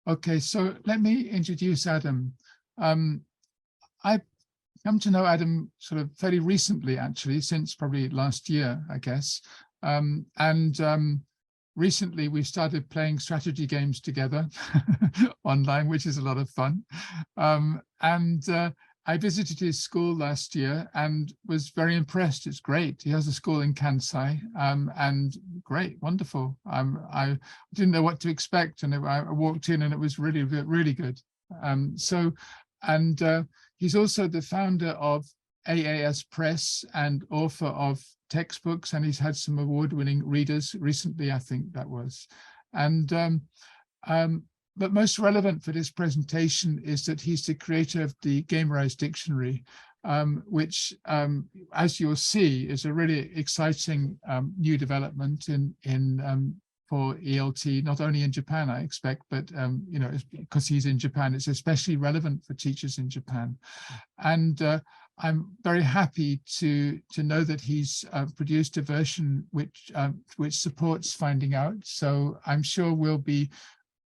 Okay, so let me introduce Adam. I've come to know Adam sort of fairly recently, actually, since probably last year, I guess. Recently we started playing strategy games together online, which is a lot of fun. I visited his school last year and was very impressed. It's great. He has a school in Kansai, and great, wonderful. I didn't know what to expect, and I walked in and it was really, really good. He's also the founder of AAS Press and author of textbooks, and he's had some award-winning readers recently, I think that was. But most relevant for this presentation is that he's the creator of the Gamerize Dictionary, which, as you'll see, is a really exciting new development for ELT, not only in Japan, I expect, but you know, because he's in Japan, it's especially relevant for teachers in Japan. And I'm very happy to know that he's produced a version which supports finding out. So I'm sure we'll be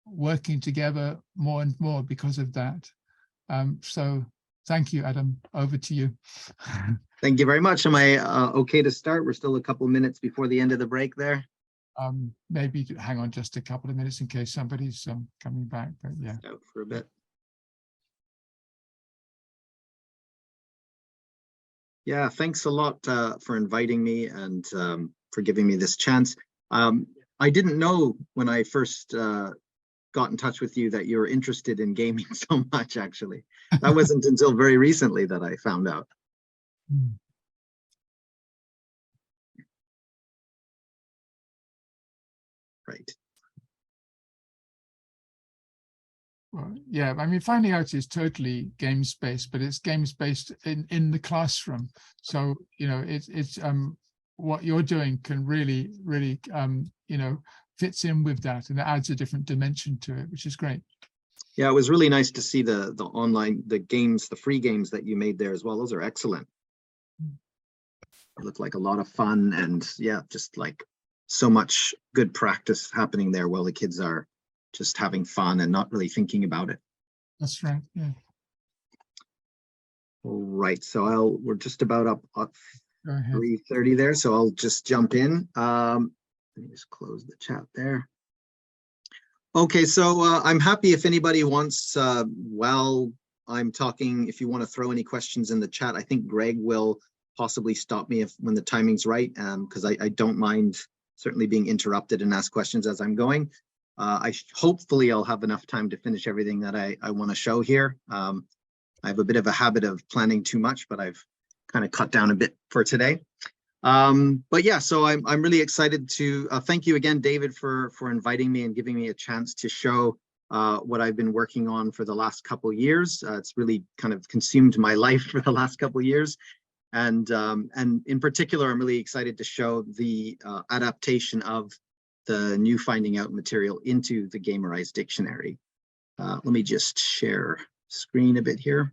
working together more and more because of that. So thank you, Adam. Over to you. Thank you very much. Am I okay to start? We're still a couple minutes before the end of the break there. Maybe hang on just a couple of minutes in case somebody's coming back, but yeah. Out for a bit. Yeah, thanks a lot for inviting me and for giving me this chance. I didn't know when I first got in touch with you that you were interested in gaming so much, actually. That wasn't until very recently that I found out. Right. Well, yeah, I mean, finding out is totally games-based, but it's games-based in the classroom. So, you know, it's what you're doing can really, you know, fits in with that, and it adds a different dimension to it, which is great. Yeah, it was really nice to see the online, the games, the free games that you made there as well. Those are excellent. It looked like a lot of fun, and yeah, just like so much good practice happening there while the kids are just having fun and not really thinking about it. That's right, yeah. All right, so we're just about up at 3:30 there, so I'll just jump in. Let me just close the chat there. Okay, so I'm happy if anybody wants, while I'm talking, if you want to throw any questions in the chat. I think Greg will possibly stop me when the timing's right, because I don't mind certainly being interrupted and ask questions as I'm going. Hopefully I'll have enough time to finish everything that I want to show here. I have a bit of a habit of planning too much, but I've kind of cut down a bit for today. But yeah, so I'm really excited to thank you again, David, for inviting me and giving me a chance to show what I've been working on for the last couple of years. It's really kind of consumed my life for the last couple of years. And in particular, I'm really excited to show the adaptation of the new Finding Out material into the Gamerize Dictionary. Let me just share screen a bit here.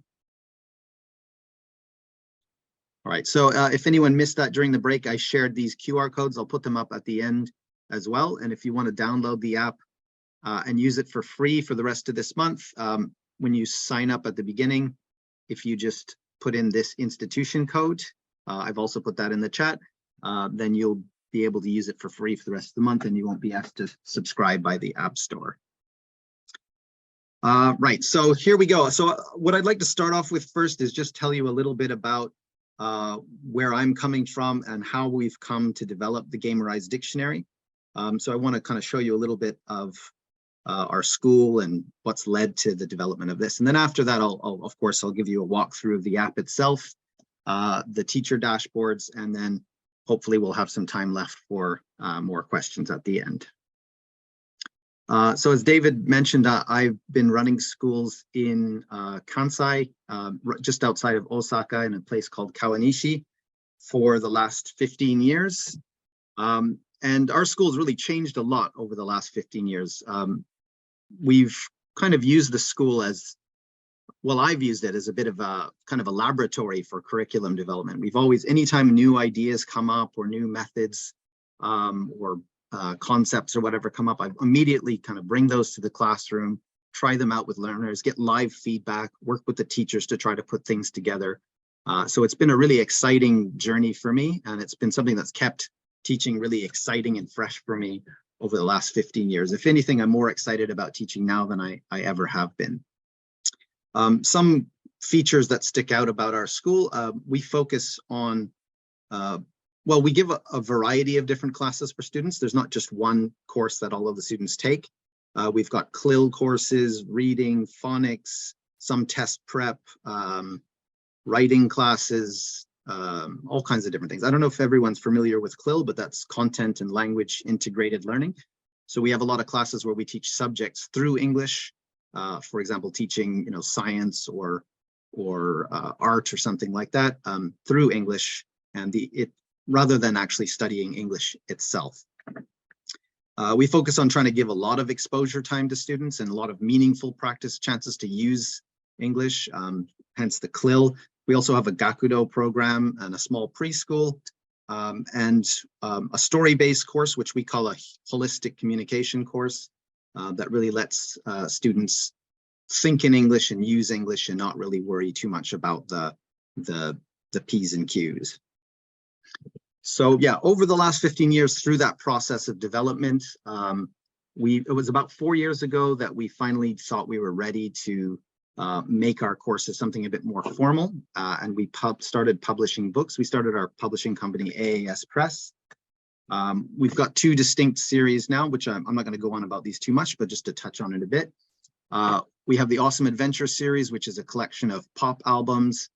All right, so if anyone missed that during the break, I shared these QR codes. I'll put them up at the end as well. And if you want to download the app and use it for free for the rest of this month, when you sign up at the beginning, if you just put in this institution code, I've also put that in the chat, then you'll be able to use it for free for the rest of the month, and you won't be asked to subscribe by the App Store. Right, so here we go. So what I'd like to start off with first is just tell you a little bit about where I'm coming from and how we've come to develop the Gamerize Dictionary. So I want to kind of show you a little bit of our school and what's led to the development of this. And then after that, of course, I'll give you a walkthrough of the app itself, the teacher dashboards, and then hopefully we'll have some time left for more questions at the end. So as David mentioned, I've been running schools in Kansai, just outside of Osaka, in a place called Kawanishi, for the last 15 years. And our school's really changed a lot over the last 15 years. We've kind of used the school as, well, I've used it as a bit of a kind of a laboratory for curriculum development. We've always, anytime new ideas come up or new methods or concepts or whatever come up, I immediately kind of bring those to the classroom, try them out with learners, get live feedback, work with the teachers to try to put things together. So it's been a really exciting journey for me, and it's been something that's kept teaching really exciting and fresh for me over the last 15 years. If anything, I'm more excited about teaching now than I ever have been. Some features that stick out about our school, we focus on, well, we give a variety of different classes for students. There's not just one course that all of the students take. We've got CLIL courses, reading, phonics, some test prep, writing classes, all kinds of different things. I don't know if everyone's familiar with CLIL, but that's content and language integrated learning. So we have a lot of classes where we teach subjects through English, for example, teaching, science or art or something like that through English, and rather than actually studying English itself. We focus on trying to give a lot of exposure time to students and a lot of meaningful practice chances to use English, hence the CLIL. We also have a Gakudo program and a small preschool, and a story-based course, which we call a holistic communication course, that really lets students think in English and use English and not really worry too much about the P's and Q's. So yeah, over the last 15 years through that process of development, it was about 4 years ago that we finally thought we were ready to make our courses something a bit more formal, and we started publishing books. We started our publishing company, AAS Press. We've got 2 distinct series now, which I'm not going to go on about these too much, but just to touch on it a bit. We have the Awesome Adventure series, which is a collection of pop albums,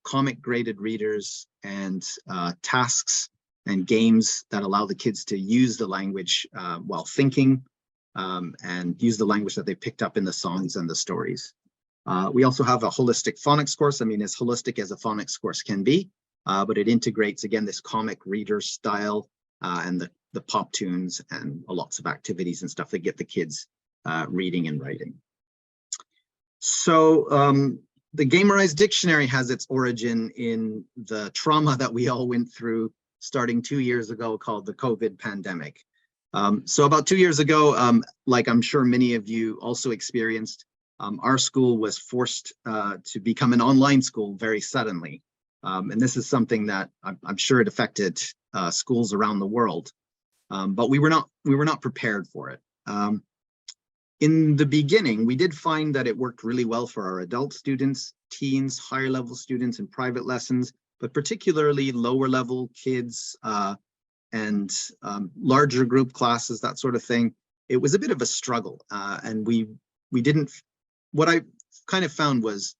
comic graded readers, and tasks and games that allow the kids to use the language while thinking, and use the language that they picked up in the songs and the stories. We also have a holistic phonics course. I mean, as holistic as a phonics course can be, but it integrates, again, this comic reader style and the pop tunes and lots of activities and stuff that get the kids reading and writing. So the Gamerize Dictionary has its origin in the trauma that we all went through starting 2 years ago, called the COVID pandemic. So about 2 years ago, like I'm sure many of you also experienced, our school was forced to become an online school very suddenly. And this is something that I'm sure it affected schools around the world, but we were not prepared for it. In the beginning, we did find that it worked really well for our adult students, teens, higher level students, and private lessons, but particularly lower level kids and larger group classes, that sort of thing. It was a bit of a struggle, and we didn't. What I kind of found was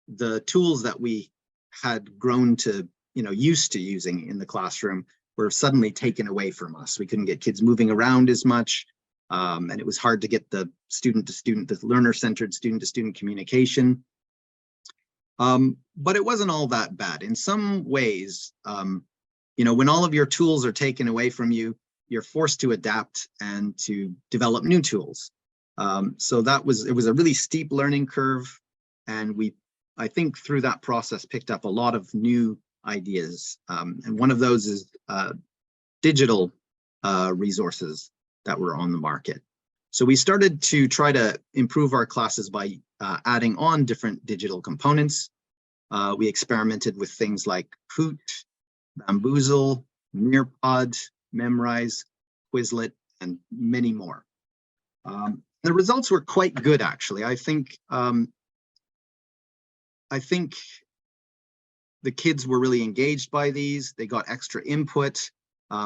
the tools that we had grown to, used to using in the classroom were suddenly taken away from us. We couldn't get kids moving around as much. And it was hard to get the student-to-student, the learner-centered student-to-student communication. But it wasn't all that bad. In some ways, when all of your tools are taken away from you, you're forced to adapt and to develop new tools. So it was a really steep learning curve. And I think through that process, picked up a lot of new ideas. And one of those is digital resources that were on the market. So we started to try to improve our classes by adding on different digital components. We experimented with things like Hoot, Bamboozle, Nearpod, Memrise, Quizlet, and many more. The results were quite good, actually. I think the kids were really engaged by these. They got extra input.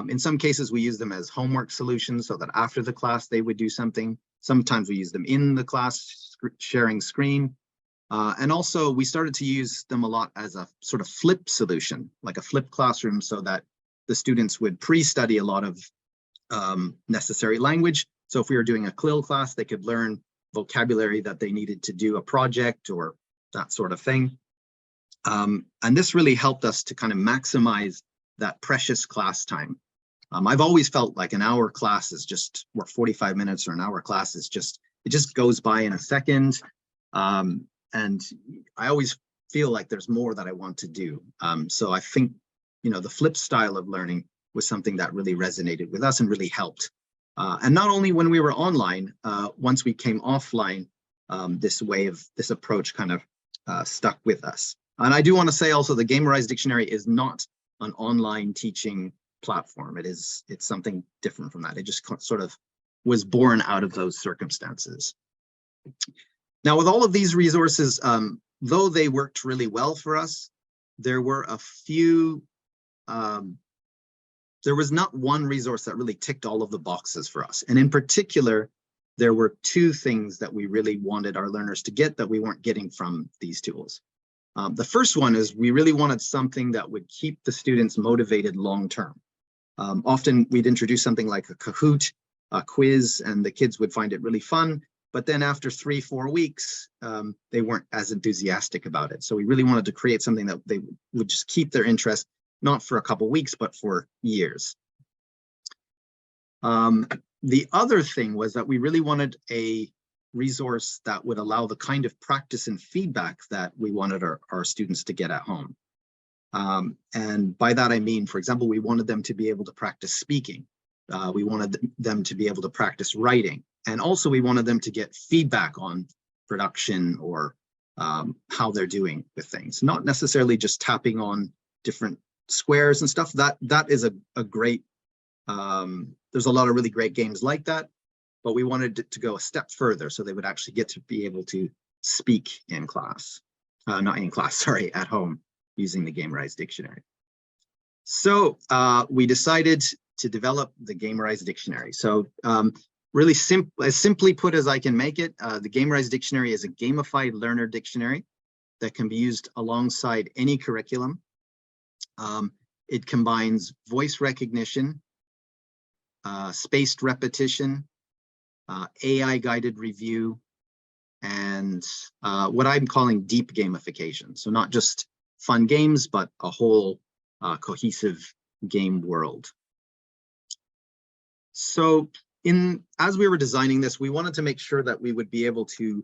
In some cases, we use them as homework solutions so that after the class, they would do something. Sometimes we use them in the class, sharing screen. And also, we started to use them a lot as a sort of flip solution, like a flipped classroom, so that the students would pre-study a lot of necessary language. So if we were doing a CLIL class, they could learn vocabulary that they needed to do a project or that sort of thing. And this really helped us to kind of maximize that precious class time. I've always felt like an hour class is just, or 45 minutes or an hour class is just, it just goes by in a second. And I always feel like there's more that I want to do. So I think, the flip style of learning was something that really resonated with us and really helped. And not only when we were online, once we came offline, this approach kind of stuck with us. And I do want to say also the Gamerize Dictionary is not an online teaching platform. It's something different from that. It just sort of was born out of those circumstances. Now, with all of these resources, though they worked really well for us, there were a few, there was not one resource that really ticked all of the boxes for us. And in particular, there were two things that we really wanted our learners to get that we weren't getting from these tools. The first one is we really wanted something that would keep the students motivated long-term. Often we'd introduce something like a Kahoot, a quiz, and the kids would find it really fun. But then after 3-4 weeks, they weren't as enthusiastic about it. So we really wanted to create something that they would just keep their interest, not for a couple weeks, but for years. The other thing was that we really wanted a resource that would allow the kind of practice and feedback that we wanted our students to get at home. And by that, I mean, for example, we wanted them to be able to practice speaking. We wanted them to be able to practice writing. And also we wanted them to get feedback on production or how they're doing with things, not necessarily just tapping on different squares and stuff. That is a great, there's a lot of really great games like that, but we wanted it to go a step further so they would actually get to be able to speak in class, not in class, sorry, at home using the Gamerize Dictionary. So we decided to develop the Gamerize Dictionary. So really as simply put as I can make it, the Gamerize Dictionary is a gamified learner dictionary that can be used alongside any curriculum. It combines voice recognition, spaced repetition, AI-guided review, and what I'm calling deep gamification. So not just fun games, but a whole cohesive game world. So as we were designing this, we wanted to make sure that we would be able to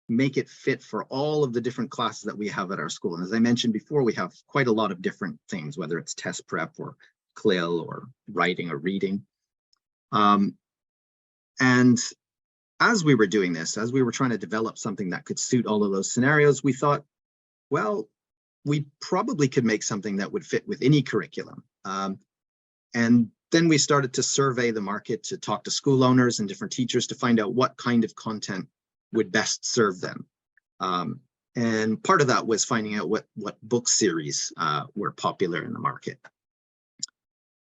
make it fit for all of the different classes that we have at our school. And as I mentioned before, we have quite a lot of different things, whether it's test prep or CLIL or writing or reading. And as we were doing this, as we were trying to develop something that could suit all of those scenarios, we thought, well, we probably could make something that would fit with any curriculum. And then we started to survey the market, to talk to school owners and different teachers to find out what kind of content would best serve them. And part of that was finding out what book series were popular in the market.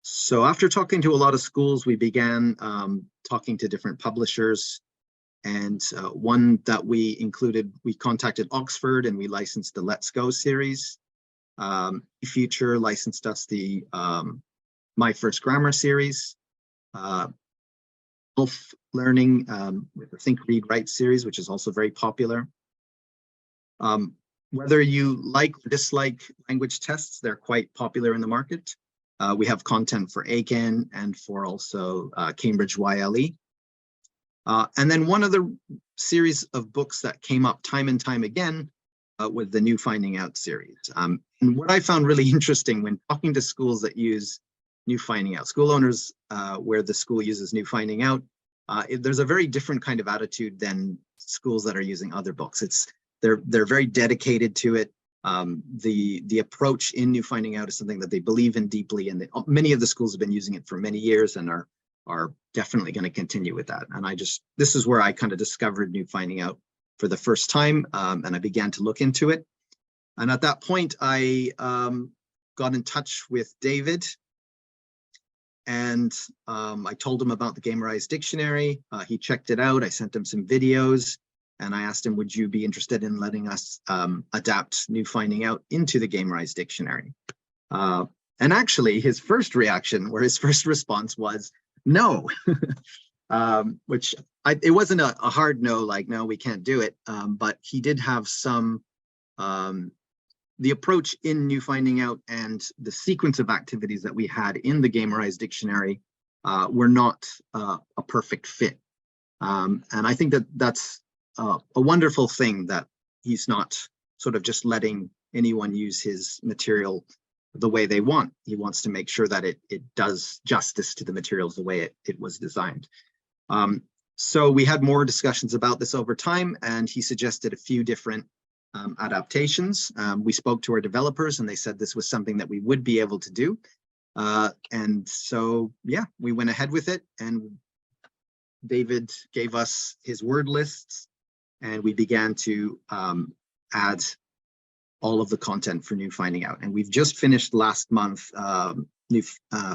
So after talking to a lot of schools, we began talking to different publishers. And one that we included, we contacted Oxford and we licensed the Let's Go series. Future licensed us the My First Grammar series. Elf Learning with the Think, Read, Write series, which is also very popular. Whether you like or dislike language tests, they're quite popular in the market. We have content for ACAN and for also Cambridge YLE. And then one of the series of books that came up time and time again was the New Finding Out series. And what I found really interesting when talking to schools that use New Finding Out, school owners where the school uses New Finding Out, there's a very different kind of attitude than schools that are using other books. They're very dedicated to it. The approach in New Finding Out is something that they believe in deeply, and many of the schools have been using it for many years and are definitely going to continue with that. And this is where I kind of discovered New Finding Out for the first time, and I began to look into it. And at that point, I got in touch with David, and I told him about the Gamerize Dictionary. He checked it out. I sent him some videos, and I asked him, would you be interested in letting us adapt New Finding Out into the Gamerize Dictionary? And actually, his first response was no, which it wasn't a hard no, like, no, we can't do it. But he did have some, the approach in New Finding Out and the sequence of activities that we had in the Gamerize Dictionary were not a perfect fit. And I think that's a wonderful thing, that he's not sort of just letting anyone use his material the way they want. He wants to make sure that it does justice to the materials the way it was designed. So we had more discussions about this over time, and he suggested a few different adaptations. We spoke to our developers, and they said this was something that we would be able to do. And so, yeah, we went ahead with it, and David gave us his word lists, and we began to add all of the content for New Finding Out. And we've just finished last month New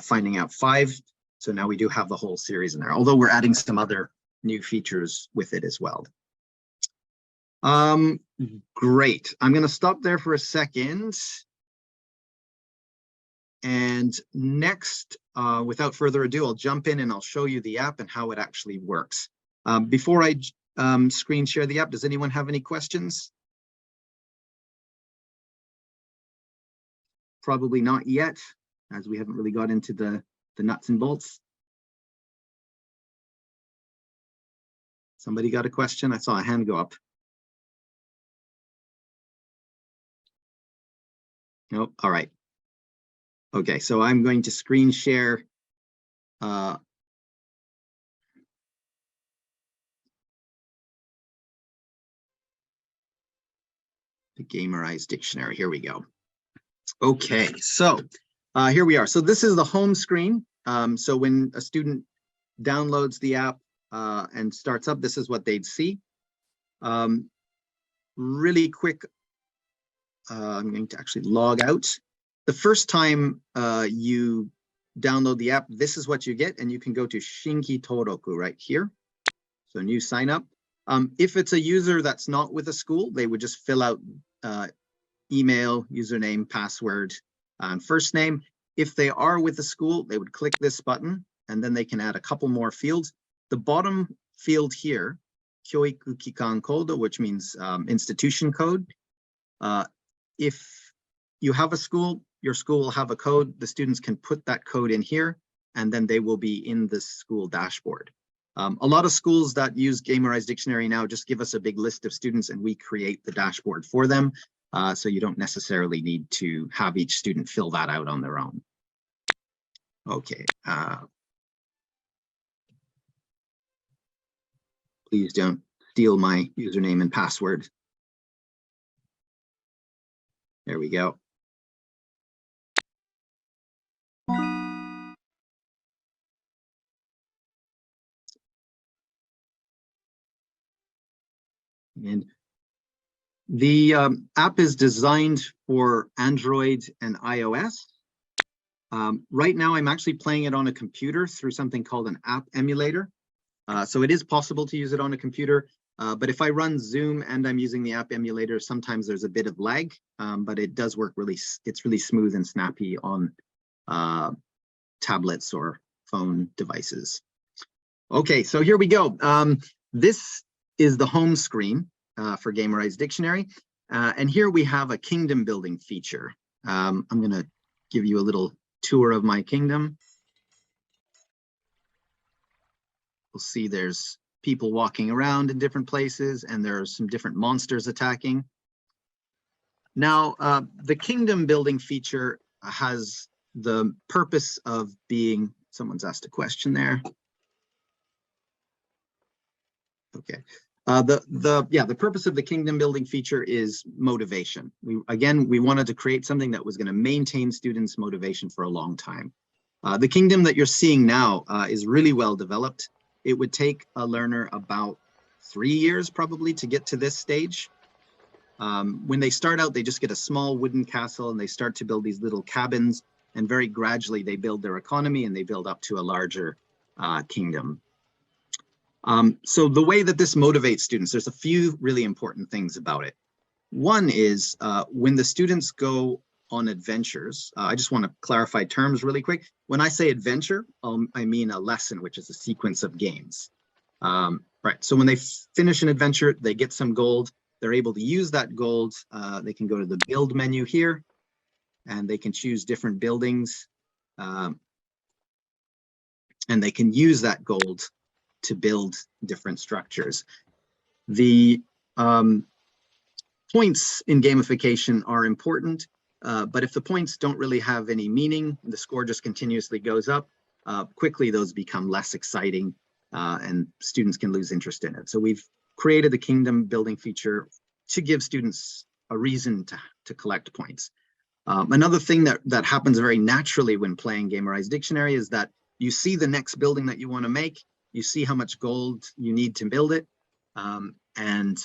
Finding Out 5. So now we do have the whole series in there, although we're adding some other new features with it as well. Great. I'm going to stop there for a second. And next, without further ado, I'll jump in and I'll show you the app and how it actually works. Before I screen share the app, does anyone have any questions? Probably not yet, as we haven't really got into the nuts and bolts. Somebody got a question? I saw a hand go up. Nope. All right. Okay, so I'm going to screen share the Gamerize Dictionary. Here we go. Okay, so here we are. So this is the home screen. So when a student downloads the app and starts up, this is what they'd see. Really quick, I'm going to actually log out. The first time you download the app, this is what you get, and you can go to Shinki Toroku right here. So new sign up. If it's a user that's not with a school, they would just fill out email, username, password, and first name. If they are with a school, they would click this button, and then they can add a couple more fields. The bottom field here, Kyoiku Kikan Kodo, which means institution code. If you have a school, your school will have a code. The students can put that code in here, and then they will be in the school dashboard. A lot of schools that use Gamerize Dictionary now just give us a big list of students, and we create the dashboard for them. So you don't necessarily need to have each student fill that out on their own. Okay. Please don't steal my username and password. There we go. And the app is designed for Android and iOS. Right now, I'm actually playing it on a computer through something called an app emulator. So it is possible to use it on a computer, but if I run Zoom and I'm using the app emulator, sometimes there's a bit of lag, but it does work it's really smooth and snappy on tablets or phone devices. Okay, so here we go. This is the home screen for Gamerize Dictionary. And here we have a kingdom building feature. I'm going to give you a little tour of my kingdom. We'll see there's people walking around in different places, and there are some different monsters attacking. Now, the kingdom building feature has the purpose of being, someone's asked a question there. Okay. The purpose of the kingdom building feature is motivation. We wanted to create something that was going to maintain students' motivation for a long time. The kingdom that you're seeing now is really well developed. It would take a learner about 3 years probably to get to this stage. When they start out, they just get a small wooden castle, and they start to build these little cabins, and very gradually they build their economy and they build up to a larger kingdom. So the way that this motivates students, there's a few really important things about it. One is when the students go on adventures, I just want to clarify terms really quick. When I say adventure, I mean a lesson, which is a sequence of games. Right, so when they finish an adventure, they get some gold. They're able to use that gold. They can go to the build menu here, and they can choose different buildings. And they can use that gold to build different structures. The points in gamification are important, but if the points don't really have any meaning, the score just continuously goes up, quickly those become less exciting. and students can lose interest in it. So we've created the kingdom building feature to give students a reason to collect points. Another thing that happens very naturally when playing Gamerize Dictionary is that you see the next building that you want to make, you see how much gold you need to build it, and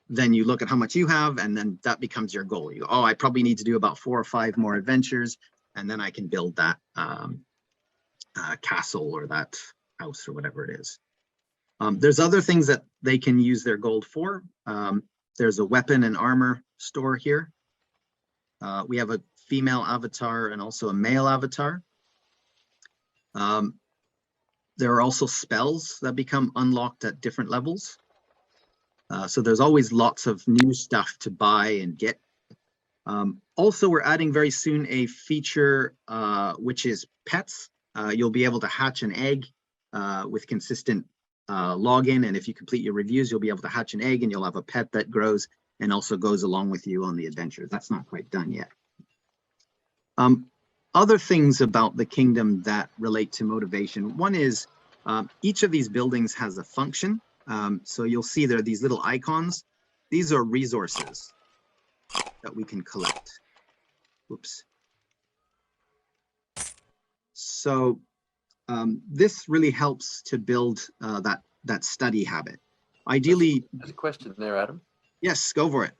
then you look at how much you have, and then that becomes your goal. You go, oh, I probably need to do about 4 or 5 more adventures, and then I can build that castle or that house or whatever it is. There's other things that they can use their gold for. There's a weapon and armor store here. We have a female avatar and also a male avatar. There are also spells that become unlocked at different levels. So there's always lots of new stuff to buy and get. Also, we're adding very soon a feature which is pets. You'll be able to hatch an egg with consistent login, and if you complete your reviews, you'll be able to hatch an egg and you'll have a pet that grows and also goes along with you on the adventures. That's not quite done yet. Other things about the kingdom that relate to motivation. One is each of these buildings has a function. So you'll see there are these little icons. These are resources that we can collect. Oops. So this really helps to build that study habit. Ideally, there's a question there, Adam. Yes, go for it.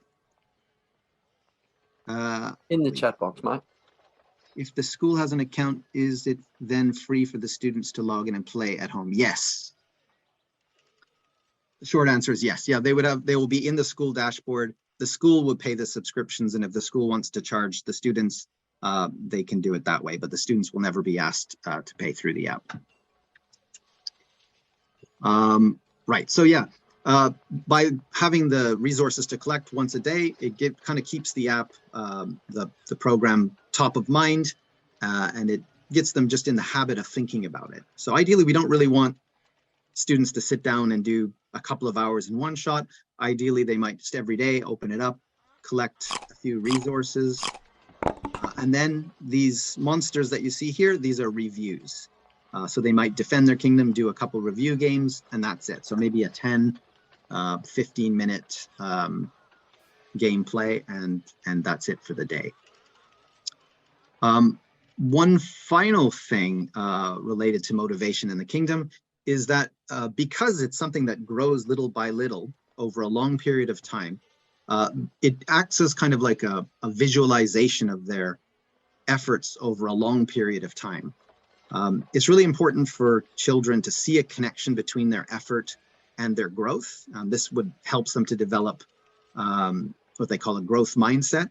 In the chat box, mate. If the school has an account, is it then free for the students to log in and play at home? Yes. The short answer is yes. Yeah, they will be in the school dashboard. The school would pay the subscriptions, and if the school wants to charge the students, they can do it that way, but the students will never be asked to pay through the app. Right, so yeah, by having the resources to collect once a day, it kind of keeps the app, the program top of mind, and it gets them just in the habit of thinking about it. So ideally, we don't really want students to sit down and do a couple of hours in one shot. Ideally, they might just every day open it up, collect a few resources, and then these monsters that you see here, these are reviews. So they might defend their kingdom, do a couple review games, and that's it. So maybe a 10, 15-minute gameplay, and that's it for the day. One final thing related to motivation in the kingdom is that because it's something that grows little by little over a long period of time, it acts as kind of like a visualization of their efforts over a long period of time. It's really important for children to see a connection between their effort and their growth. This would help them to develop what they call a growth mindset.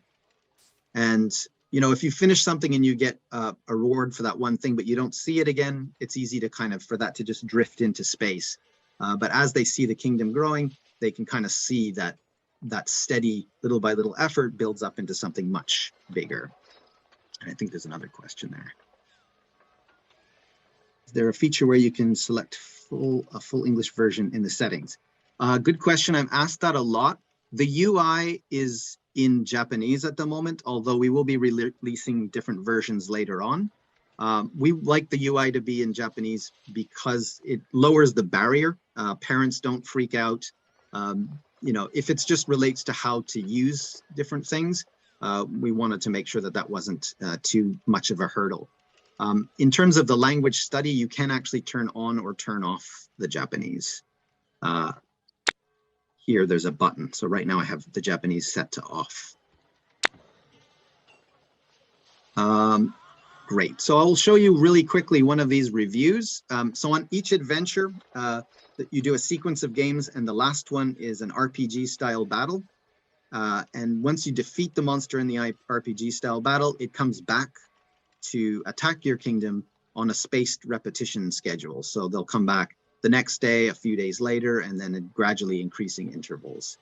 And you know, if you finish something and you get a reward for that one thing, but you don't see it again, it's easy to kind of, for that to just drift into space. But as they see the kingdom growing, they can kind of see that steady little by little effort builds up into something much bigger. And I think there's another question there. Is there a feature where you can select a full English version in the settings? Good question. I've asked that a lot. The UI is in Japanese at the moment, although we will be releasing different versions later on. We like the UI to be in Japanese because it lowers the barrier. Parents don't freak out. You know, if it just relates to how to use different things, we wanted to make sure that that wasn't too much of a hurdle. In terms of the language study, you can actually turn on or turn off the Japanese. Here, there's a button. So right now I have the Japanese set to off. Great. So I'll show you really quickly one of these reviews. So on each adventure, you do a sequence of games, and the last one is an RPG style battle. And once you defeat the monster in the RPG style battle, it comes back to attack your kingdom on a spaced repetition schedule. So they'll come back the next day, a few days later, and then at gradually increasing intervals.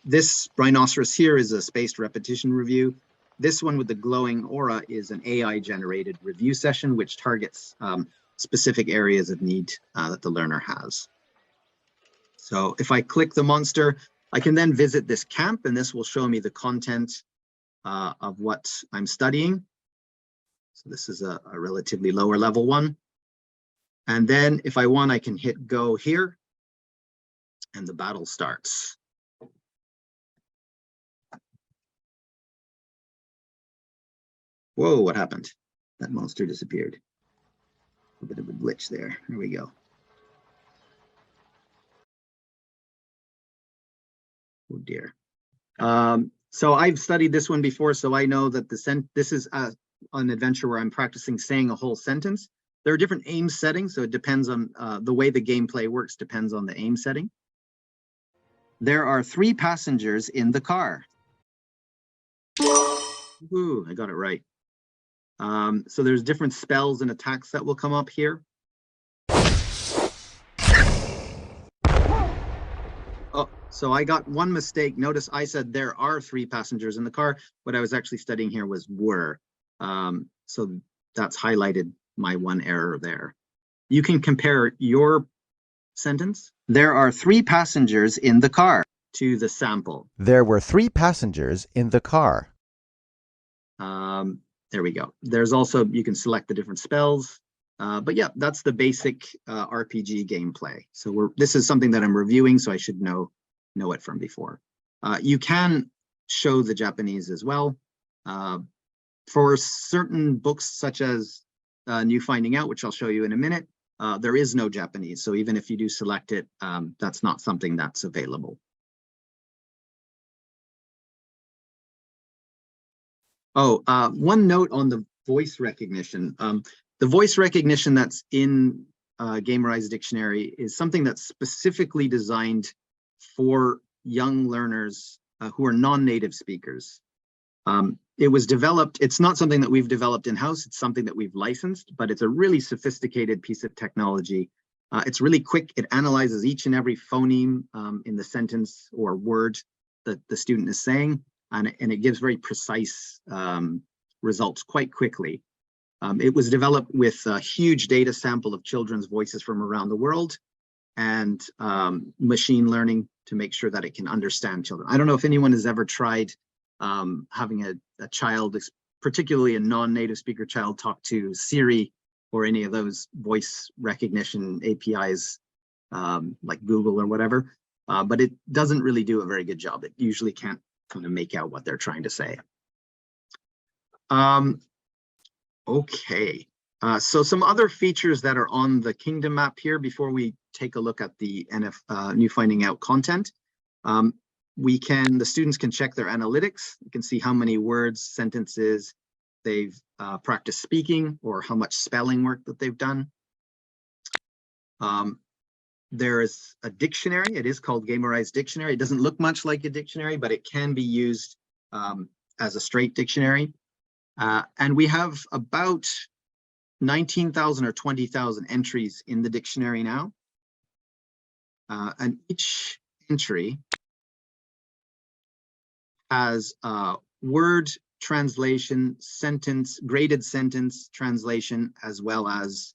This rhinoceros here is a spaced repetition review. This one with the glowing aura is an AI-generated review session, which targets specific areas of need that the learner has. So if I click the monster, I can then visit this camp, and this will show me the content of what I'm studying. So this is a relatively lower level one. And then if I want, I can hit go here and the battle starts. Whoa, what happened? That monster disappeared. A bit of a glitch there. There we go. Oh dear. So I've studied this one before, so I know that this is an adventure where I'm practicing saying a whole sentence. There are different aim settings, so it depends on the way the gameplay works, depends on the aim setting. There are 3 passengers in the car. Ooh, I got it right. So there's different spells and attacks that will come up here. Oh, so I got one mistake. Notice I said there are 3 passengers in the car. What I was actually studying here was were. So that's highlighted my one error there. You can compare your sentence. There are 3 passengers in the car to the sample. There were 3 passengers in the car. There we go. There's also, you can select the different spells. But yeah, that's the basic RPG gameplay. So this is something that I'm reviewing, so I should know it from before. You can show the Japanese as well. For certain books, such as New Finding Out, which I'll show you in a minute, there is no Japanese. So even if you do select it, that's not something that's available. Oh, one note on the voice recognition. The voice recognition that's in Gamerize Dictionary is something that's specifically designed for young learners who are non-native speakers. It was developed, it's not something that we've developed in-house, it's something that we've licensed, but it's a really sophisticated piece of technology. It's really quick, it analyzes each and every phoneme in the sentence or word that the student is saying, and it gives very precise results quite quickly. It was developed with a huge data sample of children's voices from around the world and machine learning to make sure that it can understand children. I don't know if anyone has ever tried having a child, particularly a non-native speaker child, talk to Siri or any of those voice recognition APIs like Google or whatever, but it doesn't really do a very good job. It usually can't kind of make out what they're trying to say. Okay, so some other features that are on the kingdom map here before we take a look at the New Finding Out content. The students can check their analytics. You can see how many words, sentences they've practiced speaking or how much spelling work that they've done. There is a dictionary. It is called Gamerize Dictionary. It doesn't look much like a dictionary, but it can be used as a straight dictionary. And we have about 19,000 or 20,000 entries in the dictionary now. And each entry has word translation, sentence, graded sentence translation, as well as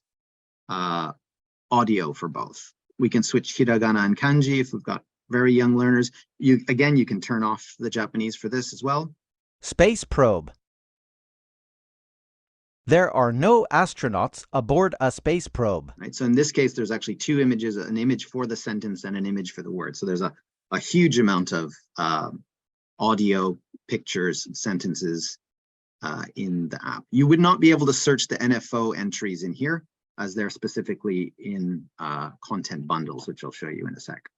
audio for both. We can switch hiragana and kanji if we've got very young learners. Again, you can turn off the Japanese for this as well. Space probe. There are no astronauts aboard a space probe. Right. So in this case, there's actually 2 images, an image for the sentence and an image for the word. So there's a huge amount of audio, pictures, sentences in the app. You would not be able to search the NFO entries in here, as they're specifically in content bundles, which I'll show you in a sec.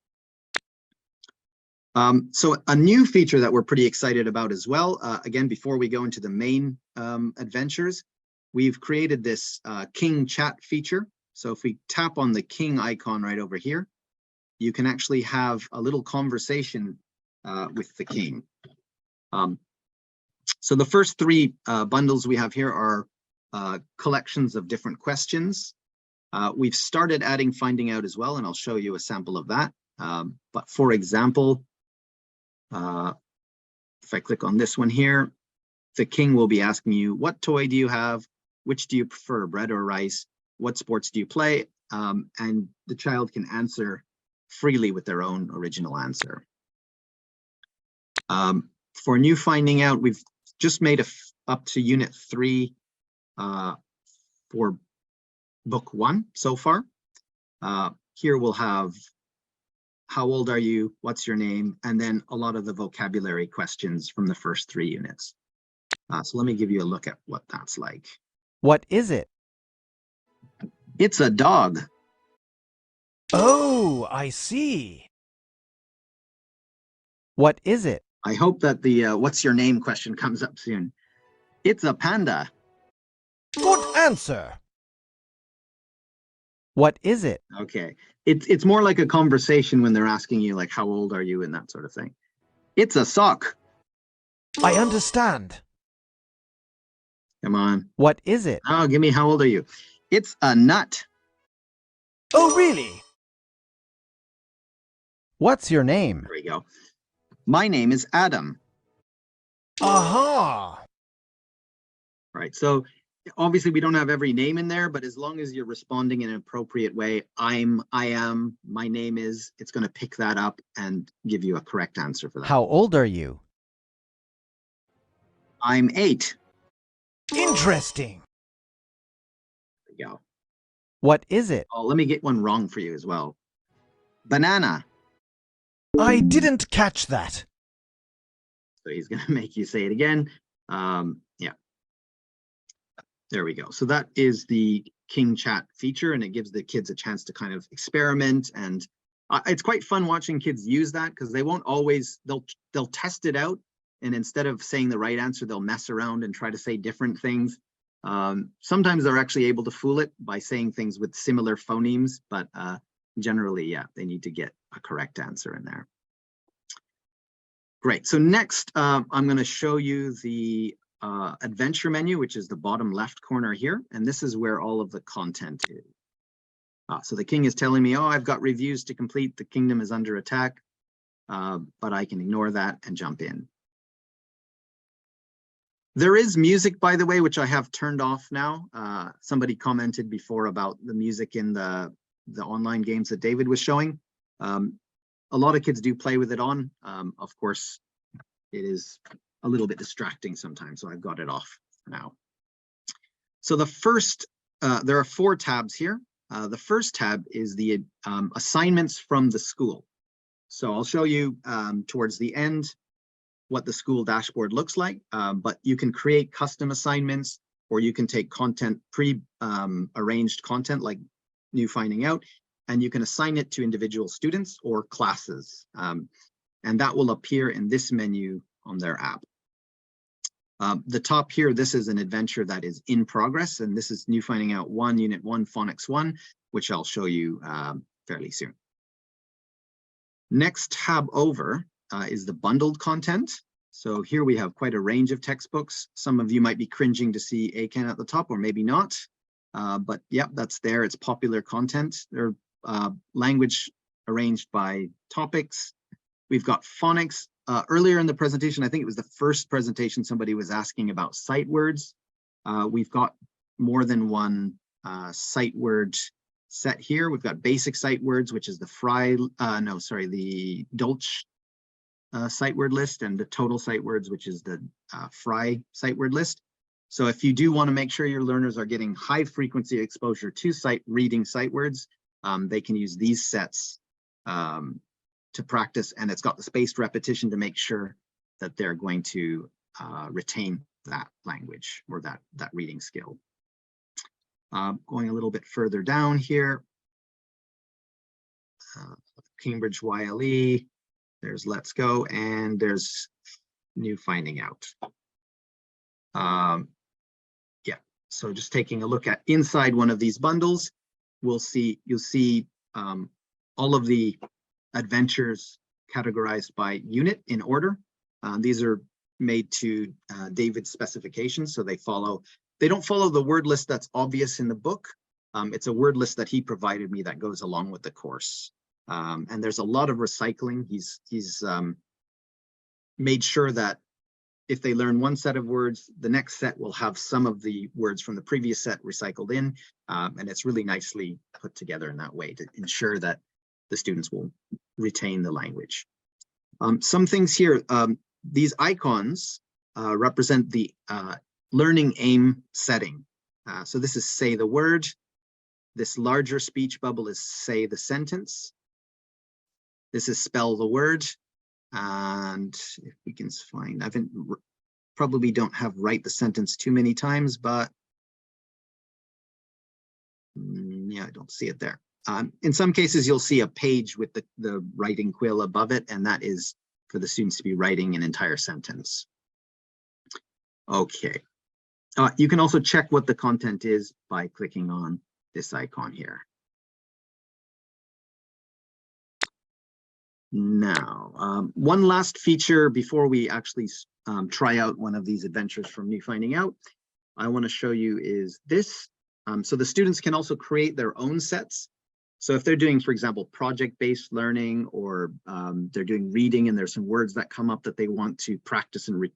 So a new feature that we're pretty excited about as well, again, before we go into the main adventures, we've created this King chat feature. So if we tap on the King icon right over here, you can actually have a little conversation with the King. So the first 3 bundles we have here are collections of different questions. We've started adding Finding Out as well, and I'll show you a sample of that. But for example, if I click on this one here, the King will be asking you, what toy do you have? Which do you prefer, bread or rice? What sports do you play? And the child can answer freely with their own original answer. For New Finding Out, we've just made up to Unit 3 for book 1 so far. Here we'll have how old are you, what's your name, and then a lot of the vocabulary questions from the first 3 units. So let me give you a look at what that's like. What is it? It's a dog. Oh, I see. What is it? I hope that the what's your name question comes up soon. It's a panda. Good answer. What is it? Okay. It's more like a conversation when they're asking you like, how old are you and that sort of thing. It's a sock. I understand. Come on. What is it? Oh, give me how old are you? It's a nut. Oh, really? What's your name? There we go. My name is Adam. Aha! Right. So obviously we don't have every name in there, but as long as you're responding in an appropriate way, I am, my name is, it's going to pick that up and give you a correct answer for that. How old are you? I'm 8. Interesting. There we go. What is it? Oh, let me get one wrong for you as well. Banana. I didn't catch that. So he's going to make you say it again. Yeah. There we go. So that is the King Chat feature, and it gives the kids a chance to kind of experiment. And it's quite fun watching kids use that, because they won't always, they'll test it out. And instead of saying the right answer, they'll mess around and try to say different things. Sometimes they're actually able to fool it by saying things with similar phonemes, but generally, yeah, they need to get a correct answer in there. Great. So next, I'm going to show you the adventure menu, which is the bottom left corner here. And this is where all of the content is. So the king is telling me, oh, I've got reviews to complete. The kingdom is under attack, but I can ignore that and jump in. There is music, by the way, which I have turned off now. Somebody commented before about the music in the online games that David was showing. A lot of kids do play with it on. Of course, it is a little bit distracting sometimes, so I've got it off now. So the first, there are 4 tabs here. The first tab is the assignments from the school. So I'll show you towards the end what the school dashboard looks like, but you can create custom assignments, or you can take content, pre-arranged content like New Finding Out, and you can assign it to individual students or classes. And that will appear in this menu on their app. The top here, this is an adventure that is in progress, and this is New Finding Out 1, Unit 1, Phonics 1, which I'll show you fairly soon. Next tab over is the bundled content. So here we have quite a range of textbooks. Some of you might be cringing to see ACAN at the top, or maybe not. But yep, that's there. It's popular content. They're language arranged by topics. We've got phonics. Earlier in the presentation, I think it was the first presentation, somebody was asking about sight words. We've got more than one sight word set here. We've got basic sight words, which is the the Dolch sight word list, and the total sight words, which is the Fry sight word list. So if you do want to make sure your learners are getting high frequency exposure to reading sight words, they can use these sets to practice, and it's got the spaced repetition to make sure that they're going to retain that language or that reading skill. Going a little bit further down here, Cambridge YLE, there's Let's Go, and there's New Finding Out. Yeah, so just taking a look at inside one of these bundles, you'll see all of the adventures categorized by unit in order. These are made to David's specifications, so they don't follow the word list that's obvious in the book. It's a word list that he provided me that goes along with the course. And there's a lot of recycling. He's made sure that if they learn one set of words, the next set will have some of the words from the previous set recycled in. And it's really nicely put together in that way to ensure that the students will retain the language. Some things here, these icons represent the learning aim setting. So this is say the word. This larger speech bubble is say the sentence. This is spell the word. And if we can find, probably don't have write the sentence too many times, but yeah, I don't see it there. In some cases, you'll see a page with the writing quill above it, and that is for the students to be writing an entire sentence. Okay. You can also check what the content is by clicking on this icon here. Now, one last feature before we actually try out one of these adventures from Me Finding Out, I want to show you is this. So the students can also create their own sets. So if they're doing, for example, project-based learning, or they're doing reading and there's some words that come up that they want to practice and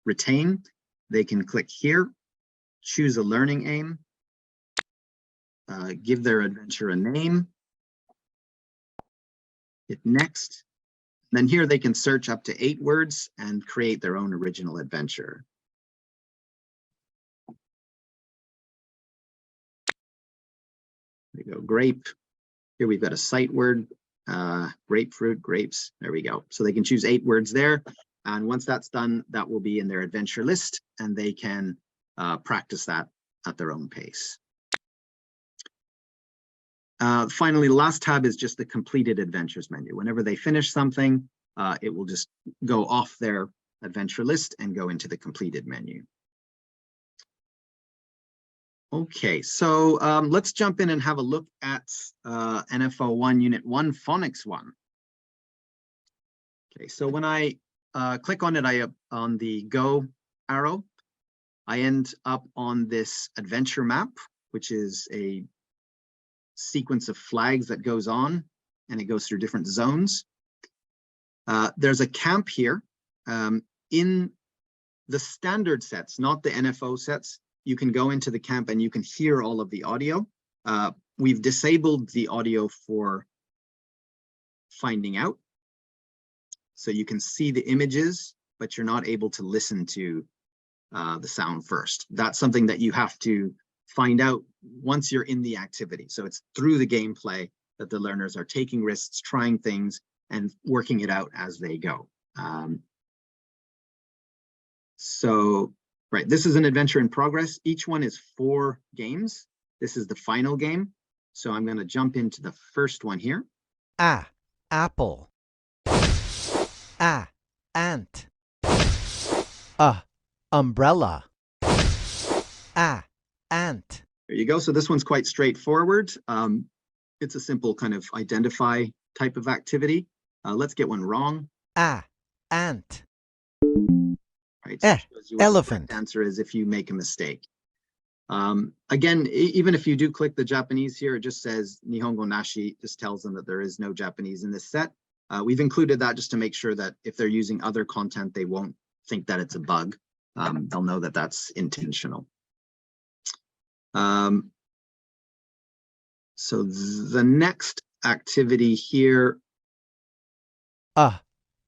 retain, they can click here, choose a learning aim, give their adventure a name, hit next. Then here they can search up to 8 words and create their own original adventure. There we go, grape. Here we've got a sight word, grapefruit, grapes. There we go. So they can choose 8 words there. And once that's done, that will be in their adventure list, and they can practice that at their own pace. Finally, the last tab is just the completed adventures menu. Whenever they finish something, it will just go off their adventure list and go into the completed menu. Okay, so let's jump in and have a look at NFO 1 Unit 1 Phonics 1. Okay, so when I click on it, on the go arrow, I end up on this adventure map, which is a sequence of flags that goes on, and it goes through different zones. There's a camp here. In the standard sets, not the NFO sets, you can go into the camp and you can hear all of the audio. We've disabled the audio for finding out. So you can see the images, but you're not able to listen to the sound first. That's something that you have to find out once you're in the activity. So it's through the gameplay that the learners are taking risks, trying things, and working it out as they go. Right, this is an adventure in progress. Each one is 4 games. This is the final game. So I'm going to jump into the first one here. Apple. Ant. Umbrella. Ant. There you go. So this one's quite straightforward. It's a simple kind of identify type of activity. Let's get one wrong. Ant. Right, so it shows you what elephant. the correct answer is if you make a mistake. Again, even if you do click the Japanese here, it just says Nihongo Nashi, just tells them that there is no Japanese in this set. We've included that just to make sure that if they're using other content, they won't think that it's a bug. They'll know that that's intentional. So the next activity here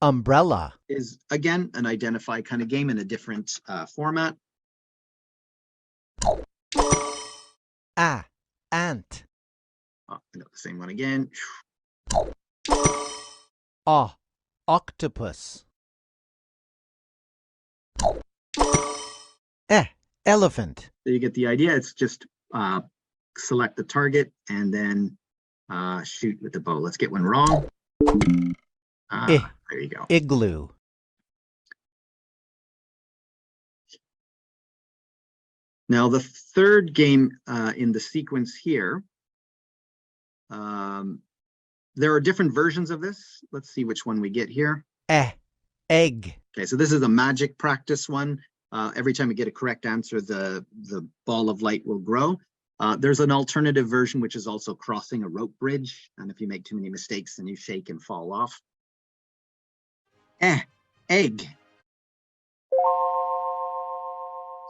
umbrella is, again, an identify kind of game in a different format. Ant. I got the same one again. Octopus. Elephant. So you get the idea. It's just select the target and then shoot with the bow. Let's get one wrong. There you go. Igloo. Now the third game in the sequence here, there are different versions of this. Let's see which one we get here. Egg. Okay, so this is a magic practice one. Every time you get a correct answer, the ball of light will grow. There's an alternative version, which is also crossing a rope bridge. And if you make too many mistakes, then you shake and fall off. Egg.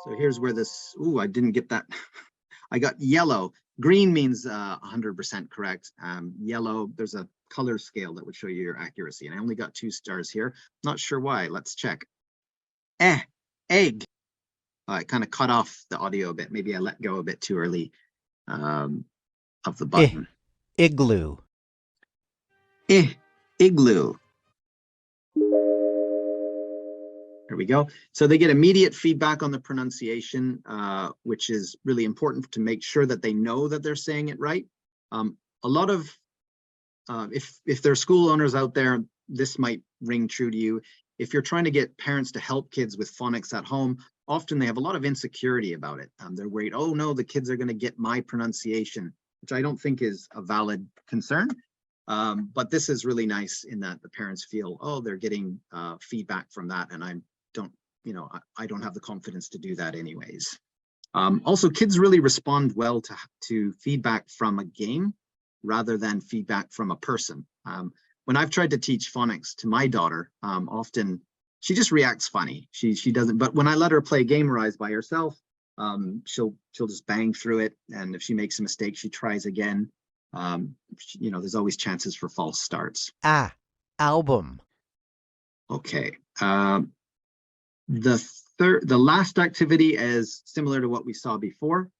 So here's where this, I didn't get that. I got yellow. Green means 100% correct. Yellow, there's a color scale that would show you your accuracy. And I only got 2 stars here. Not sure why. Let's check. Egg. I kind of cut off the audio a bit. Maybe I let go a bit too early of the button. Igloo. Igloo. There we go. So they get immediate feedback on the pronunciation, which is really important to make sure that they know that they're saying it right. A lot of, if there are school owners out there, this might ring true to you. If you're trying to get parents to help kids with phonics at home, often they have a lot of insecurity about it. They're worried, oh no, the kids are going to get my pronunciation, which I don't think is a valid concern. But this is really nice in that the parents feel, oh, they're getting feedback from that, and I don't have the confidence to do that anyways. Also, kids really respond well to feedback from a game rather than feedback from a person. When I've tried to teach phonics to my daughter, often she just reacts funny. She doesn't, but when I let her play Gamerize by herself, she'll just bang through it. And if she makes a mistake, she tries again. There's always chances for false starts. Album. Okay. The last activity is similar to what we saw before.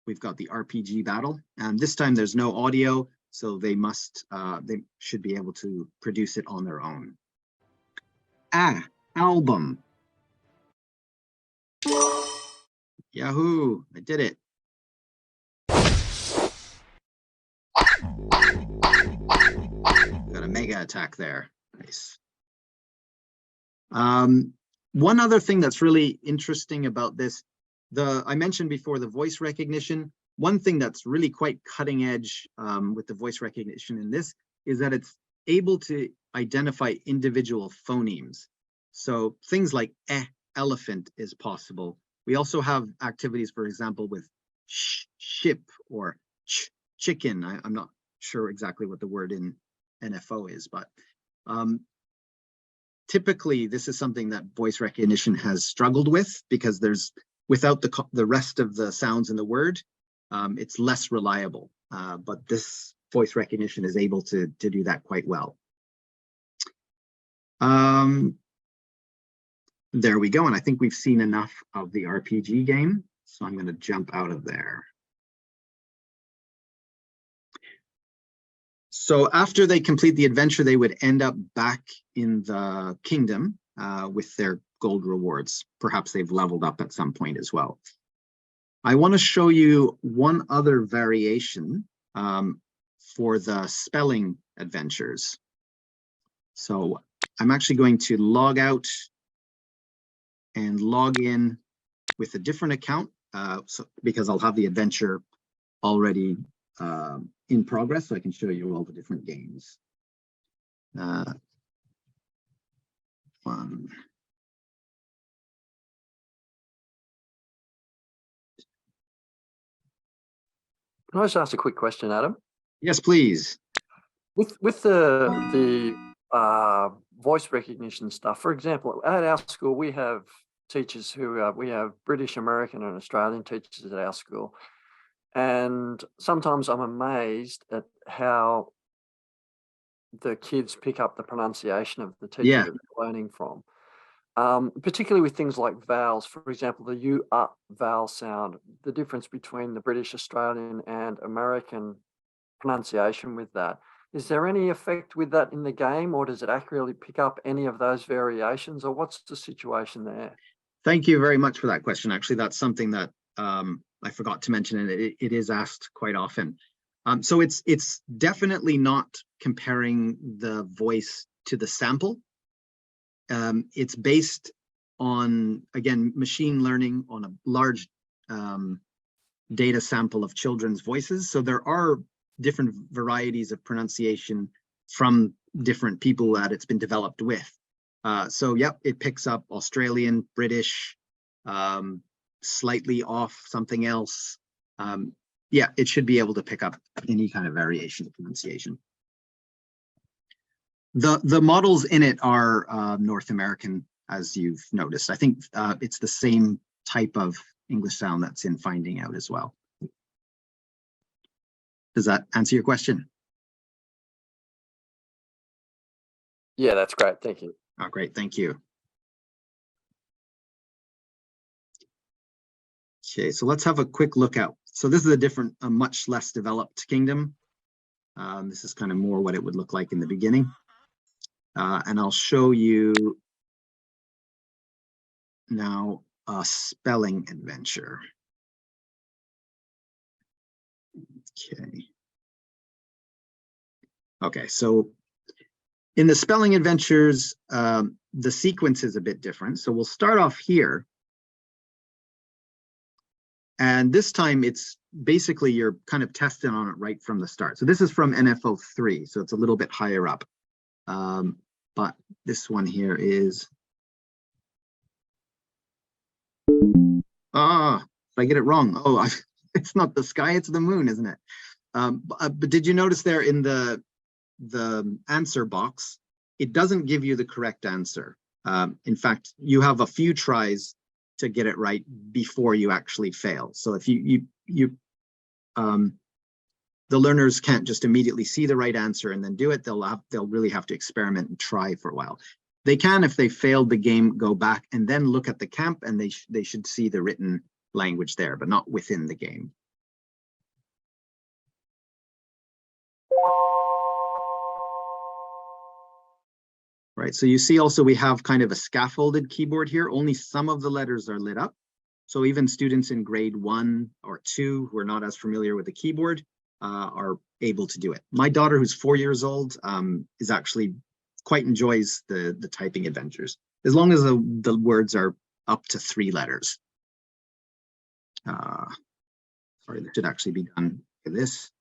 We've got the RPG battle, and this time there's no audio, so they should be able to produce it on their own. Album. Yahoo! I did it. Got a mega attack there. Nice. One other thing that's really interesting about this, I mentioned before the voice recognition. One thing that's really quite cutting edge with the voice recognition in this is that it's able to identify individual phonemes. So things like elephant is possible. We also have activities, for example, with ship or chicken. I'm not sure exactly what the word in NFO is, but typically this is something that voice recognition has struggled with because without the rest of the sounds in the word, it's less reliable. But this voice recognition is able to do that quite well. There we go. And I think we've seen enough of the RPG game. So I'm going to jump out of there. So after they complete the adventure, they would end up back in the kingdom with their gold rewards. Perhaps they've leveled up at some point as well. I want to show you one other variation for the spelling adventures. So I'm actually going to log out and log in with a different account because I'll have the adventure already in progress, so I can show you all the different games. One. Can I just ask a quick question, Adam? Yes, please. With the voice recognition stuff, for example, at our school, we have teachers who we have British, American, and Australian teachers at our school. And sometimes I'm amazed at how the kids pick up the pronunciation of the teacher that they're learning from. Particularly with things like vowels, for example, the U vowel sound, the difference between the British, Australian, and American pronunciation with that. Is there any effect with that in the game, or does it accurately pick up any of those variations, or what's the situation there? Thank you very much for that question. Actually, that's something that I forgot to mention, and it is asked quite often. So it's definitely not comparing the voice to the sample. It's based on, again, machine learning on a large data sample of children's voices. So there are different varieties of pronunciation from different people that it's been developed with. So yep, it picks up Australian, British, slightly off something else. Yeah, it should be able to pick up any kind of variation of pronunciation. The models in it are North American, as you've noticed. I think it's the same type of English sound that's in Finding Out as well. Does that answer your question? Yeah, that's great. Thank you. Oh, great. Thank you. Okay, so let's have a quick look at. So this is a much less developed kingdom. This is kind of more what it would look like in the beginning. And I'll show you now a spelling adventure. Okay. Okay, so in the spelling adventures, the sequence is a bit different. So we'll start off here. And this time it's basically you're kind of testing on it right from the start. So this is from NFO 3, so it's a little bit higher up. But this one here is, if I get it wrong. Oh, it's not the sky, it's the moon, isn't it? But did you notice there in the answer box, it doesn't give you the correct answer. In fact, you have a few tries to get it right before you actually fail. So if the learners can't just immediately see the right answer and then do it, they'll really have to experiment and try for a while. They can, if they failed the game, go back and then look at the camp, and they should see the written language there, but not within the game. Right, so you see also we have kind of a scaffolded keyboard here. Only some of the letters are lit up. So even students in grade 1 or 2 who are not as familiar with the keyboard are able to do it. My daughter, who's 4 years old, is actually quite enjoys the typing adventures, as long as the words are up to 3 letters. Sorry, that should actually be done for this.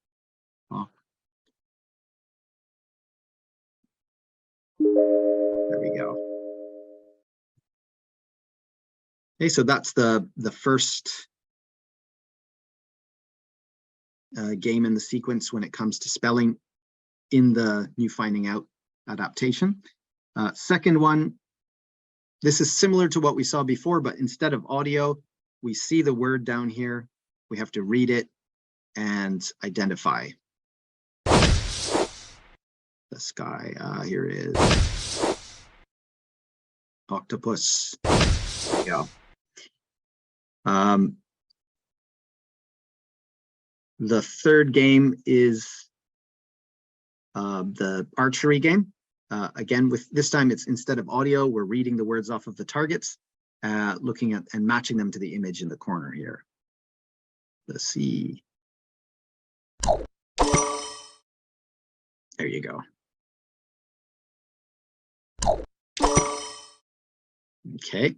Oh. There we go. Okay, so that's the first game in the sequence when it comes to spelling in the New Finding Out adaptation. Second one, this is similar to what we saw before, but instead of audio, we see the word down here. We have to read it and identify the sky. Here is octopus. There we go. The third game is the archery game. Again, with this time, it's instead of audio, we're reading the words off of the targets, looking at and matching them to the image in the corner here. Let's see. There you go. Okay.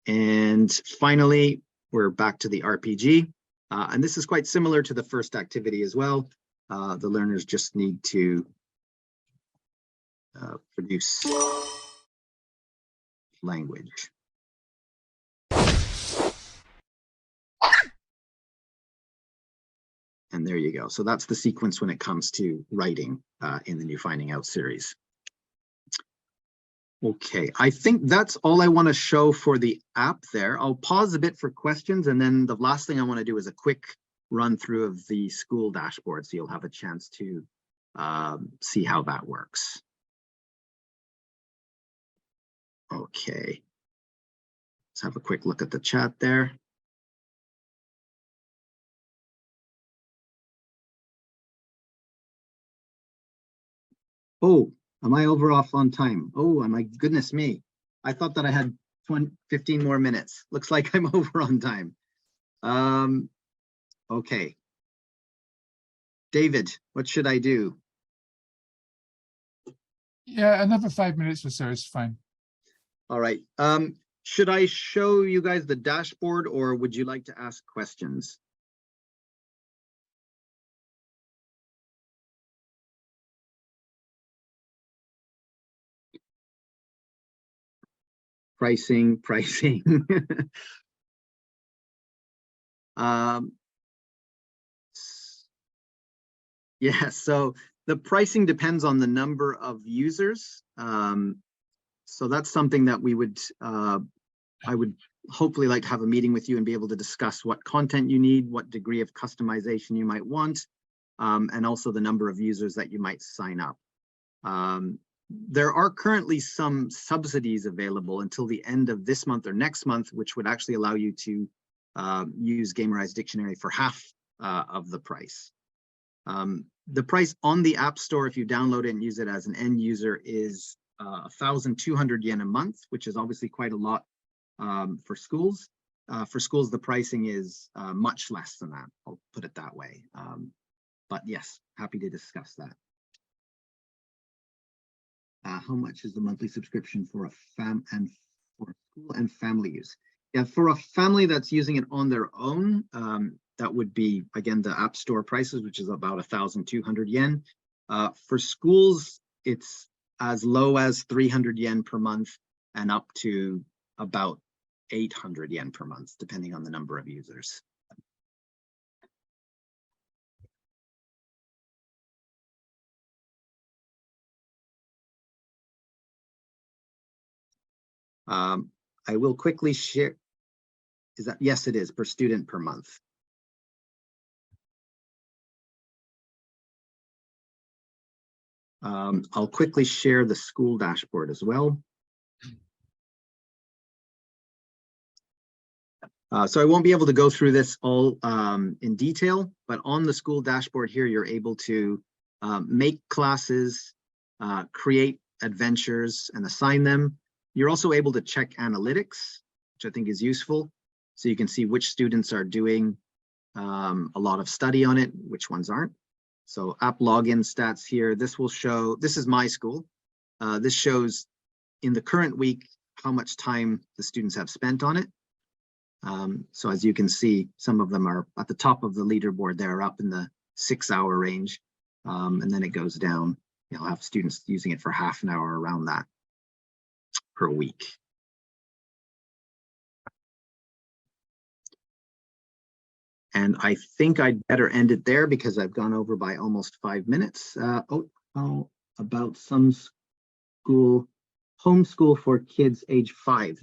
And finally, we're back to the RPG. And this is quite similar to the first activity as well. The learners just need to produce language. And there you go. So that's the sequence when it comes to writing in the New Finding Out series. Okay, I think that's all I want to show for the app there. I'll pause a bit for questions, and then the last thing I want to do is a quick run through of the school dashboard, so you'll have a chance to see how that works. Okay, let's have a quick look at the chat there. Oh, am I off on time? Oh, my goodness me. I thought that I had 15 more minutes. Looks like I'm over on time. Okay. David, what should I do? Yeah, another 5 minutes or so is fine. All right. Should I show you guys the dashboard, or would you like to ask questions? Pricing. Yeah, so the pricing depends on the number of users. So that's something that we would, I would hopefully like to have a meeting with you and be able to discuss what content you need, what degree of customization you might want, and also the number of users that you might sign up. There are currently some subsidies available until the end of this month or next month, which would actually allow you to use Gamerize Dictionary for half of the price. The price on the App Store, if you download it and use it as an end user, is 1,200 yen a month, which is obviously quite a lot for schools. For schools, the pricing is much less than that. I'll put it that way. But yes, happy to discuss that. How much is the monthly subscription for a school and family use? Yeah, for a family that's using it on their own, that would be, again, the App Store prices, which is about 1,200 yen. For schools, it's as low as 300 yen per month and up to about 800 yen per month, depending on the number of users. I will quickly share. Is that, yes, it is per student per month. I'll quickly share the school dashboard as well. So I won't be able to go through this all in detail, but on the school dashboard here, you're able to make classes, create adventures and assign them. You're also able to check analytics, which I think is useful. So you can see which students are doing a lot of study on it, which ones aren't. So app login stats here, this will show, this is my school. This shows in the current week how much time the students have spent on it. So as you can see, some of them are at the top of the leaderboard. They're up in the 6-hour range, and then it goes down. You'll have students using it for half an hour, around that per week. And I think I'd better end it there because I've gone over by almost 5 minutes. How about some school, homeschool for kids age 5?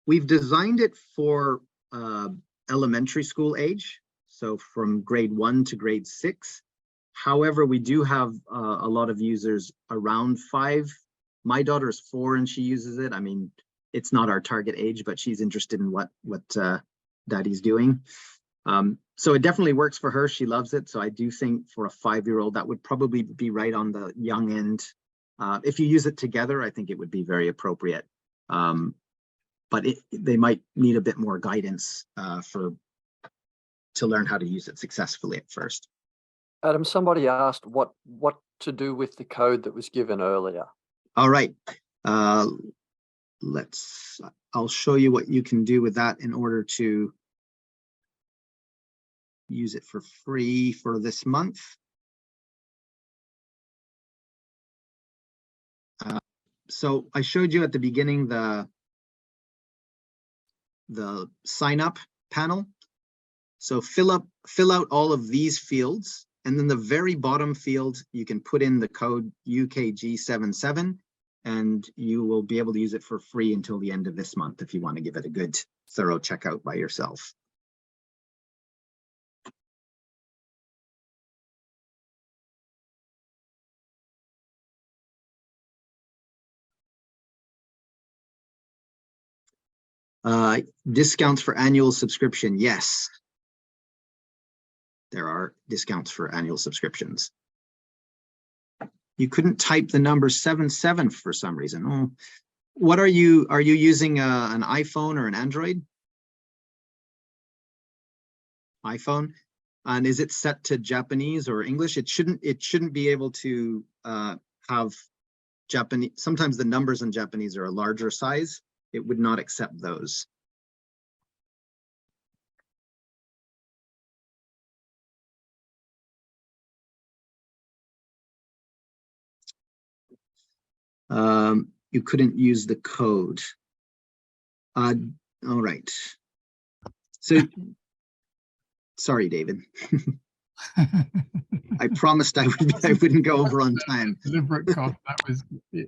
We've designed it for elementary school age, so from grade 1 to grade 6. However, we do have a lot of users around 5. My daughter's 4 and she uses it. I mean, it's not our target age, but she's interested in what Daddy's doing. So it definitely works for her. She loves it. So I do think for a 5-year-old, that would probably be right on the young end. If you use it together, I think it would be very appropriate. But they might need a bit more guidance to learn how to use it successfully at first. Adam, somebody asked what to do with the code that was given earlier. All right. I'll show you what you can do with that in order to use it for free for this month. So I showed you at the beginning the sign up panel. So fill out all of these fields, and then the very bottom field, you can put in the code UKG77, and you will be able to use it for free until the end of this month if you want to give it a good thorough checkout by yourself. Discounts for annual subscription. Yes, there are discounts for annual subscriptions. You couldn't type the number 77 for some reason. Oh, what are you using an iPhone or an Android? iPhone. And is it set to Japanese or English? It shouldn't be able to have Japanese. Sometimes the numbers in Japanese are a larger size. It would not accept those. You couldn't use the code. All right. So, sorry, David. I promised I wouldn't go over on time. Deliberate cough. That was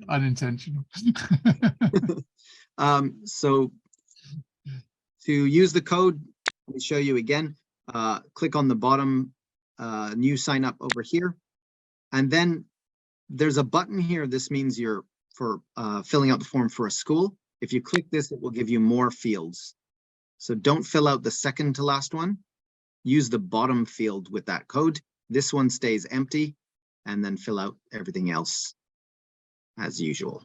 unintentional. So to use the code, let me show you again. Click on the bottom new sign up over here, and then there's a button here. This means you're for filling out the form for a school. If you click this, it will give you more fields. So don't fill out the second to last one. Use the bottom field with that code. This one stays empty, and then fill out everything else as usual.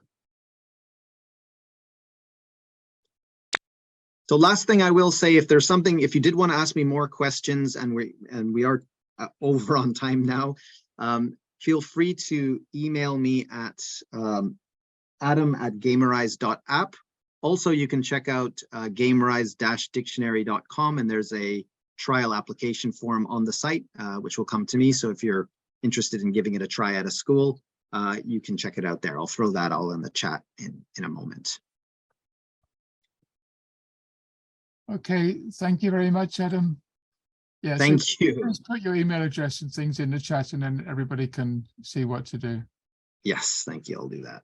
So last thing I will say, if there's something, if you did want to ask me more questions, and we are over on time now, feel free to email me at adam@gamerize.app. Also, you can check out gamerize-dictionary.com, and there's a trial application form on the site, which will come to me. So if you're interested in giving it a try at a school, you can check it out there. I'll throw that all in the chat in a moment. Okay, thank you very much, Adam. Yeah, thank you. Please put your email address and things in the chat, and then everybody can see what to do. Yes, thank you. I'll do that.